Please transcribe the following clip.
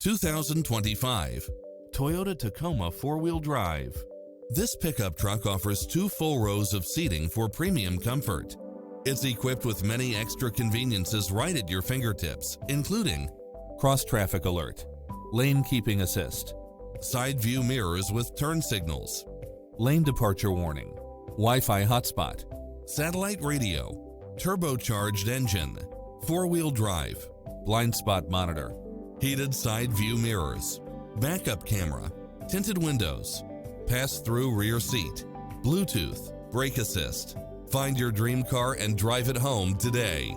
2025 Toyota Tacoma 4-wheel drive. This pickup truck offers 2 full rows of seating for premium comfort. It's equipped with many extra conveniences right at your fingertips, including cross-traffic alert, lane keeping assist, side view mirrors with turn signals, lane departure warning, Wi-Fi hotspot, satellite radio, turbocharged engine, 4-wheel drive, blind spot monitor, heated side view mirrors, backup camera, tinted windows, pass-through rear seat, Bluetooth, brake assist. Find your dream car and drive it home today.